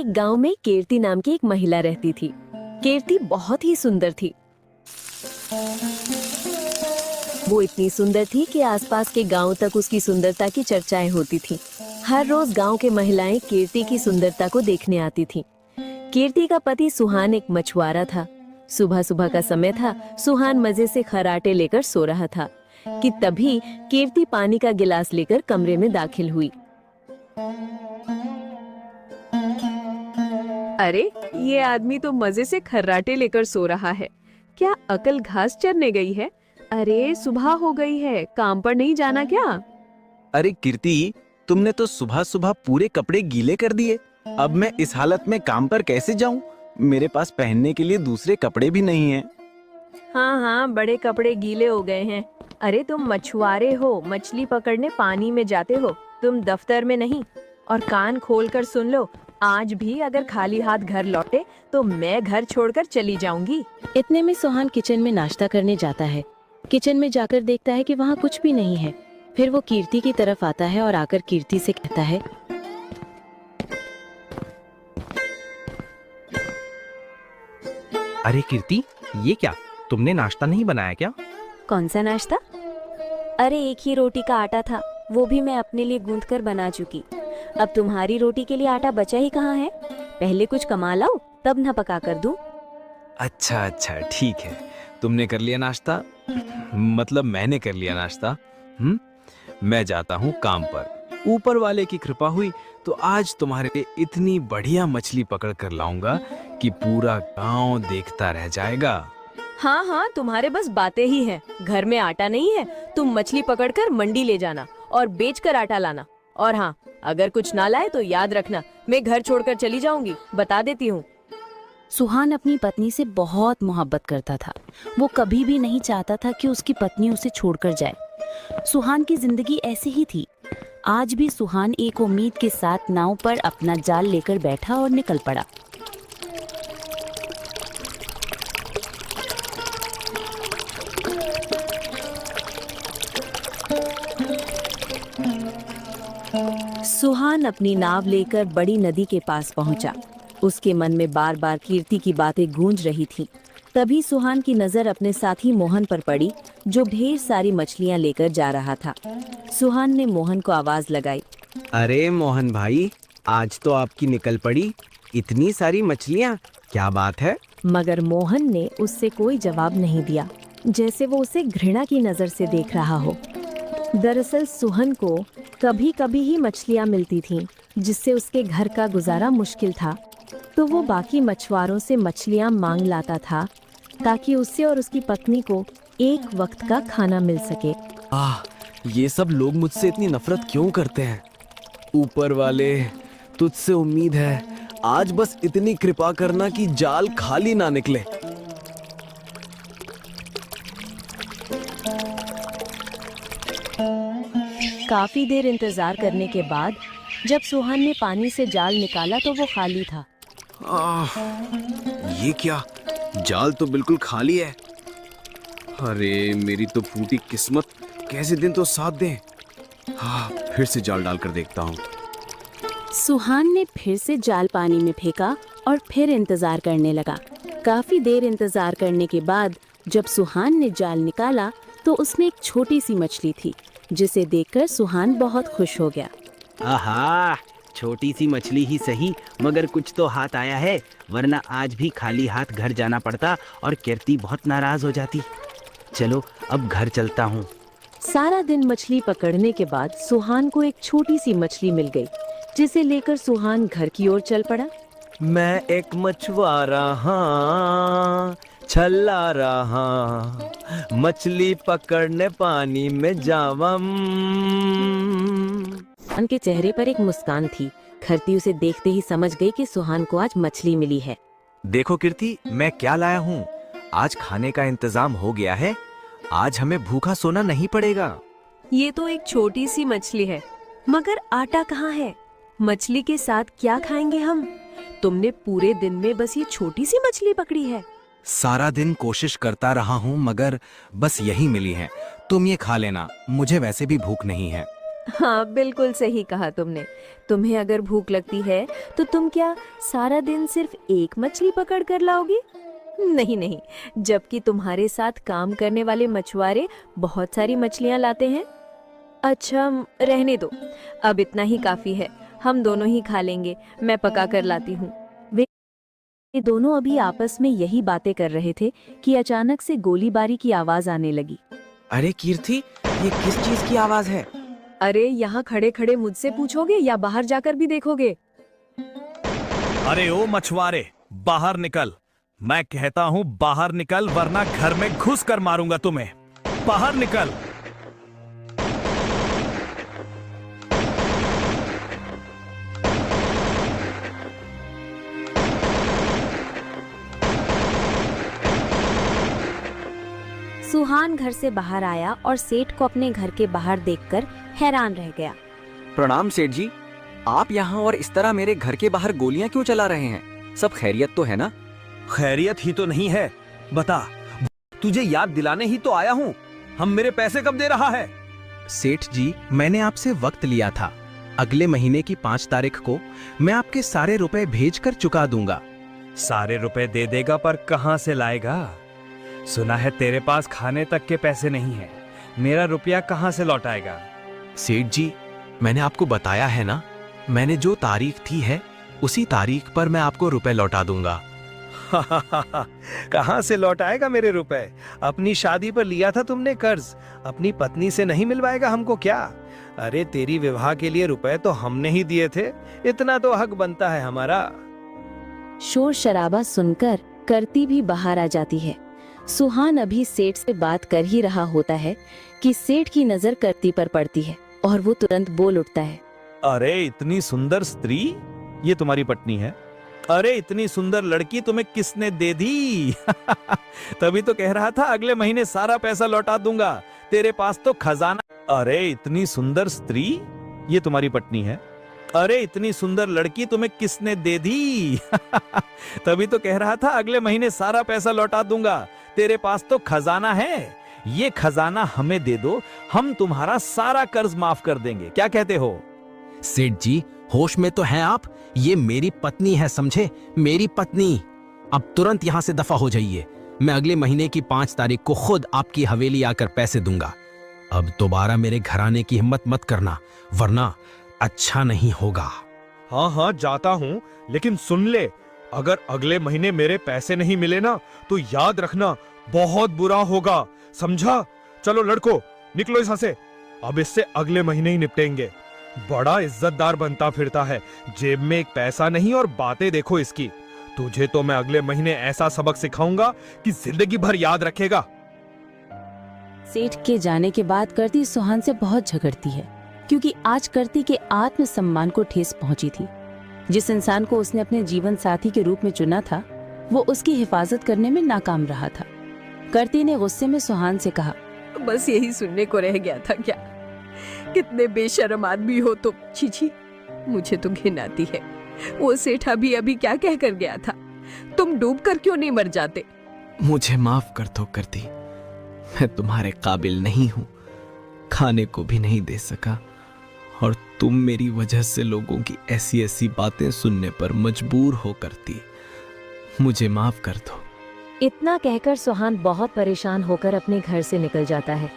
एक गांव में कीर्ति नाम की एक महिला रहती थी। कीर्ति बहुत ही सुंदर थी। वो इतनी सुंदर थी कि आसपास के गांव तक उसकी सुंदरता की चर्चाएं होती थी। हर रोज गांव के महिलाएं कीर्ति की सुंदरता को देखने आती थीं। कीर्ति का पति सुहान एक मछुआरा था। सुबह सुबह का समय था। सुहान मजे से खर्राटे लेकर सो रहा था कि तभी कीर्ति पानी का गिलास लेकर कमरे में दाखिल हुई। अरे, ये आदमी तो मजे से खर्राटे लेकर सो रहा है। क्या अकल घास चरने गई है? अरे, सुबह हो गई है, काम पर नहीं जाना क्या? अरे कीर्ति, तुमने तो सुबह सुबह पूरे कपड़े गीले कर दिए। अब मैं इस हालत में काम पर कैसे जाऊं? मेरे पास पहनने के लिए दूसरे कपड़े भी नहीं हैं। हाँ, बड़े कपड़े गीले हो गए हैं। अरे, तुम मछुआरे हो, मछली पकड़ने पानी में जाते हो, तुम दफ्तर में नहीं। और कान खोलकर सुन लो, आज भी अगर खाली हाथ घर लौटे तो मैं घर छोड़कर चली जाऊंगी। इतने में सुहान किचन में नाश्ता करने जाता है। किचन में जाकर देखता है कि वहाँ कुछ भी नहीं है। फिर वो कीर्ति की तरफ आता है और आकर कीर्ति से कहता है, अरे कीर्ति, ये क्या, तुमने नाश्ता नहीं बनाया क्या? कौन सा नाश्ता? अरे, एक ही रोटी का आटा था, वो भी मैं अपने लिए गूंथ कर बना चुकी। अब तुम्हारी रोटी के लिए आटा बचा ही कहाँ है? पहले कुछ कमा लाओ, तब न पका कर दूं। अच्छा, ठीक है। तुमने कर लिया नाश्ता? मतलब मैंने कर लिया नाश्ता। मैं जाता हूँ काम पर। ऊपर वाले की कृपा हुई तो आज तुम्हारे लिए इतनी बढ़िया मछली पकड़ कर लाऊंगा कि पूरा गांव देखता रह जाएगा। हाँ, तुम्हारे बस बातें ही हैं। घर में आटा नहीं है, तुम मछली पकड़कर मंडी ले जाना और बेचकर आटा लाना। और हाँ, अगर कुछ ना लाए तो याद रखना, मैं घर छोड़कर चली जाऊंगी, बता देती हूँ। सुहान अपनी पत्नी से बहुत मोहब्बत करता था। वो कभी भी नहीं चाहता था कि उसकी पत्नी उसे छोड़कर जाए। सुहान की जिंदगी ऐसी ही थी। आज भी सुहान एक उम्मीद के साथ नाव पर अपना जाल लेकर बैठा और निकल पड़ा। सुहान अपनी नाव लेकर बड़ी नदी के पास पहुंचा। उसके मन में बार बार कीर्ति की बातें गूंज रही थीं। तभी सुहान की नजर अपने साथी मोहन पर पड़ी, जो ढेर सारी मछलियां लेकर जा रहा था। सुहान ने मोहन को आवाज लगाई, अरे मोहन भाई, आज तो आपकी निकल पड़ी, इतनी सारी मछलियां, क्या बात है? मगर मोहन ने उससे कोई जवाब नहीं दिया, जैसे वो उसे घृणा की नजर से देख रहा हो। दरअसल सुहान को कभी कभी ही मछलियां मिलती थीं, जिससे उसके घर का गुजारा मुश्किल था। तो वो बाकी मछुआरों से मछलियां मांग लाता था ताकि उससे और उसकी पत्नी को एक वक्त का खाना मिल सके। ये सब लोग मुझसे इतनी नफरत क्यों करते हैं? ऊपर वाले, तुझसे उम्मीद है, आज बस इतनी कृपा करना कि जाल खाली ना निकले। काफी देर इंतजार करने के बाद जब सुहान ने पानी से जाल निकाला तो वो खाली था। ये क्या, जाल तो बिल्कुल खाली है। अरे मेरी तो फूटी किस्मत, कैसे दिन तो साथ दें। फिर से जाल डालकर देखता हूँ। सुहान ने फिर से जाल पानी में फेंका और फिर इंतजार करने लगा। काफी देर इंतजार करने के बाद जब सुहान ने जाल निकाला तो उसमें एक छोटी सी मछली थी, जिसे देखकर सुहान बहुत खुश हो गया। आहा, छोटी सी मछली ही सही, मगर कुछ तो हाथ आया है, वरना आज भी खाली हाथ घर जाना पड़ता और कीर्ति बहुत नाराज हो जाती। चलो अब घर चलता हूँ। सारा दिन मछली पकड़ने के बाद सुहान को एक छोटी सी मछली मिल गई, जिसे लेकर सुहान घर की ओर चल पड़ा। मैं एक मछुआरा हाँ, छल्ला रहा, मछली पकड़ने पानी में जावम। सुहान के चेहरे पर एक मुस्कान थी। खरती उसे देखते ही समझ गई कि सुहान को आज मछली मिली है। देखो कीर्ति, मैं क्या लाया हूँ। आज खाने का इंतजाम हो गया है। आज हमें भूखा सोना नहीं पड़ेगा। ये तो एक छोटी सी मछली है, मगर आटा कहाँ है? मछली के साथ क्या खाएंगे हम? तुमने पूरे दिन में बस ये छोटी सी मछली पकड़ी है। सारा दिन कोशिश करता रहा हूँ, मगर बस यही मिली है। तुम ये खा लेना, मुझे वैसे भी भूख नहीं है। हाँ, बिल्कुल सही कहा तुमने। तुम्हें अगर भूख लगती है तो तुम क्या सारा दिन सिर्फ एक मछली पकड़ कर लाओगी? नहीं नहीं, जबकि तुम्हारे साथ काम करने वाले मछुआरे बहुत सारी मछलियाँ लाते हैं। अच्छा, रहने दो, अब इतना ही काफी है, हम दोनों ही खा लेंगे, मैं पका कर लाती हूँ। ये दोनों अभी आपस में यही बातें कर रहे थे कि अचानक से गोलीबारी की आवाज आने लगी। अरे कीर्ति, ये किस चीज की आवाज है? अरे यहाँ खड़े खड़े मुझसे पूछोगे या बाहर जाकर भी देखोगे? अरे ओ मछुआरे, बाहर निकल। मैं कहता हूँ बाहर निकल, वरना घर में घुस कर मारूंगा तुम्हें। बाहर निकल। सुहान घर से बाहर आया और सेठ को अपने घर के बाहर देखकर हैरान रह गया। प्रणाम सेठ जी, आप यहाँ और इस तरह मेरे घर के बाहर गोलियां क्यों चला रहे हैं? सब खैरियत तो है ना? खैरियत ही तो नहीं है। बता, तुझे याद दिलाने ही तो आया हूँ। हम मेरे पैसे कब दे रहा है? सेठ जी, मैंने आपसे वक्त लिया था। अगले महीने की 5 तारीख को मैं आपके सारे रुपए भेजकर चुका दूंगा। सारे रुपए दे देगा, पर कहाँ से लाएगा? सुना है तेरे पास खाने तक के पैसे नहीं है। मेरा रुपया कहाँ से लौटाएगा? सेठ जी, मैंने आपको बताया है ना, मैंने जो तारीख थी है उसी तारीख पर मैं आपको रुपए लौटा दूंगा। कहाँ से लौटाएगा मेरे रुपए? अपनी शादी पर लिया था तुमने कर्ज, अपनी पत्नी से नहीं मिलवाएगा हमको क्या? अरे तेरी विवाह के लिए रुपए तो हमने ही दिए थे, इतना तो हक बनता है हमारा। शोर शराबा सुनकर करती भी बाहर आ जाती है। सुहान अभी सेठ से बात कर ही रहा होता है कि सेठ की नजर करती पर पड़ती है और वो तुरंत बोल उठता है। अरे इतनी सुंदर स्त्री, ये तुम्हारी पत्नी है? अरे इतनी सुंदर लड़की तुम्हें किसने दे दी? तभी तो कह रहा था अगले महीने सारा पैसा लौटा दूंगा, तेरे पास तो खजाना। अरे इतनी सुंदर स्त्री, ये तुम्हारी पत्नी है? अरे इतनी सुंदर लड़की तुम्हें किसने दे दी? तभी तो कह रहा था अगले महीने सारा पैसा लौटा दूंगा, तेरे पास तो खजाना है। ये खजाना हमें दे दो, हम तुम्हारा सारा कर्ज माफ कर देंगे, क्या कहते हो? सेठ जी, होश में तो हैं आप? ये मेरी पत्नी है, समझे? मेरी पत्नी। अब तुरंत यहाँ से दफा हो जाइए। मैं अगले महीने की 5 तारीख को खुद आपकी हवेली आकर पैसे दूंगा। अब दोबारा मेरे घर आने की हिम्मत मत करना, वरना अच्छा नहीं होगा। हाँ हाँ जाता हूँ, लेकिन सुन ले, अगर अगले महीने मेरे पैसे नहीं मिले ना तो याद रखना बहुत बुरा होगा, समझा? चलो लड़को, निकलो यहाँ से, अब इससे अगले महीने ही निपटेंगे। बड़ा इज्जतदार बनता फिरता है, जेब में एक पैसा नहीं और बातें देखो इसकी। तुझे तो मैं अगले महीने ऐसा सबक सिखाऊंगा कि जिंदगी भर याद रखेगा। सेठ के जाने के बाद करती सुहान से बहुत झगड़ती है, क्योंकि आज करती के आत्मसम्मान को ठेस पहुंची थी। जिस इंसान को उसने अपने जीवन साथी के रूप में चुना था, वो उसकी हिफाजत करने में नाकाम रहा था। करती ने गुस्से में सुहान से कहा, बस यही सुनने को रह गया था क्या? कितने बेशर्म आदमी हो तुम। छी छी, मुझे तो घिन आती है। वो सेठा भी अभी क्या कह कर गया था? तुम डूब कर क्यों नहीं मर जाते? मुझे माफ कर दो करती, मैं तुम्हारे काबिल नहीं हूँ, खाने को भी नहीं दे सका, और तुम मेरी वजह से लोगों की ऐसी ऐसी बातें सुनने पर मजबूर हो करती। मुझे माफ कर दो। इतना कहकर सुहान बहुत परेशान होकर अपने घर से निकल जाता है।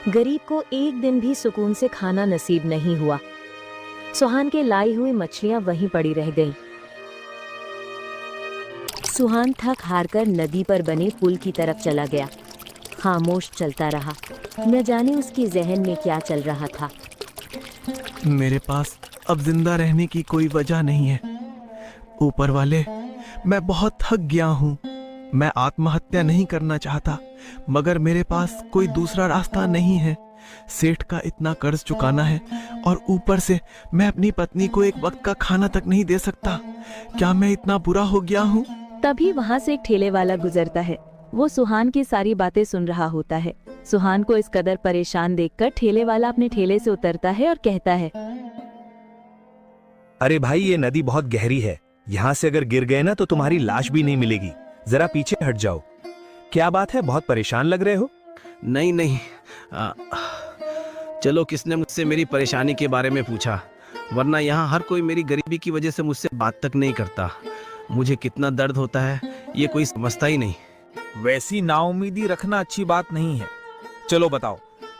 गरीब को एक दिन भी सुकून से खाना नसीब नहीं हुआ। सुहान के लाई हुई मछलियां वहीं पड़ी रह गईं। सुहान थक हारकर नदी पर बने पुल की तरफ चला गया। खामोश चलता रहा, न जाने उसके जहन में क्या चल रहा था। मेरे पास अब जिंदा रहने की कोई वजह नहीं है। ऊपर वाले, मैं बहुत थक गया हूँ। मैं आत्महत्या नहीं करना चाहता, मगर मेरे पास कोई दूसरा रास्ता नहीं है। सेठ का इतना कर्ज चुकाना है और ऊपर से मैं अपनी पत्नी को एक वक्त का खाना तक नहीं दे सकता। क्या मैं इतना बुरा हो गया हूँ? तभी वहाँ से एक ठेले वाला गुजरता है। वो सुहान की सारी बातें सुन रहा होता है। सुहान को इस कदर परेशान देखकर ठेले वाला अपने ठेले से उतरता है और कहता है, अरे भाई, ये नदी बहुत गहरी है, यहाँ से अगर गिर गए ना तो तुम्हारी लाश भी नहीं मिलेगी, जरा पीछे हट जाओ। क्या बात है, बहुत परेशान लग रहे हो? नहीं नहीं, चलो किसने मुझसे मेरी परेशानी के बारे में पूछा, वरना यहाँ हर कोई मेरी गरीबी की वजह से मुझसे बात तक नहीं करता। मुझे कितना दर्द होता है ये कोई समझता ही नहीं। वैसी नाउमीदी रखना अच्छी बात नहीं है। चलो बताओ,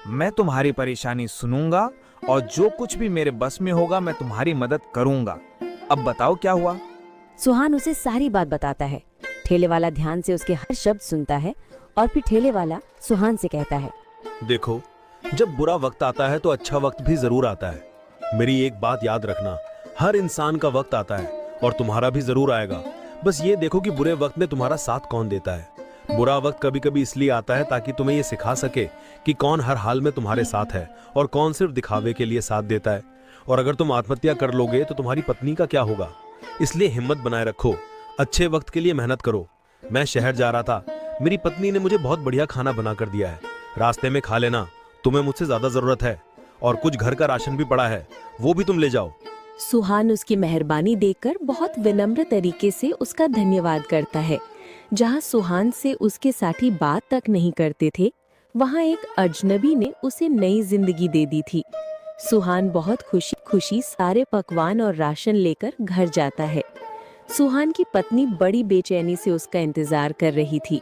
मैं तुम्हारी परेशानी सुनूंगा और जो कुछ भी मेरे बस में होगा मैं तुम्हारी मदद करूंगा। अब बताओ क्या हुआ। सुहान उसे सारी बात बताता है। ठेले वाला ध्यान से उसके हर शब्द सुनता है और फिर ठेले वाला सुहान से कहता है, देखो, जब बुरा वक्त आता है तो अच्छा वक्त भी जरूर आता है। मेरी एक बात याद रखना, हर इंसान का वक्त आता है और तुम्हारा भी जरूर आएगा। बस ये देखो कि बुरे वक्त में तुम्हारा साथ कौन देता है। बुरा वक्त कभी कभी इसलिए आता है ताकि तुम्हें ये सिखा सके कि कौन हर हाल में तुम्हारे साथ है और कौन सिर्फ दिखावे के लिए साथ देता है। और अगर तुम आत्महत्या कर लोगे तो तुम्हारी पत्नी का क्या होगा। इसलिए हिम्मत बनाए रखो, अच्छे वक्त के लिए मेहनत करो। मैं शहर जा रहा था, मेरी पत्नी ने मुझे बहुत बढ़िया खाना बना कर दिया है, रास्ते में खा लेना, तुम्हें मुझसे ज्यादा जरूरत है। और कुछ घर का राशन भी पड़ा है, वो भी तुम ले जाओ। सुहान उसकी मेहरबानी देखकर बहुत विनम्र तरीके से उसका धन्यवाद करता है। जहाँ सुहान से उसके साथी बात तक नहीं करते थे, वहाँ एक अजनबी ने उसे नई जिंदगी दे दी थी। सुहान बहुत खुशी खुशी सारे पकवान और राशन लेकर घर जाता है। सुहान की पत्नी बड़ी बेचैनी से उसका इंतजार कर रही थी।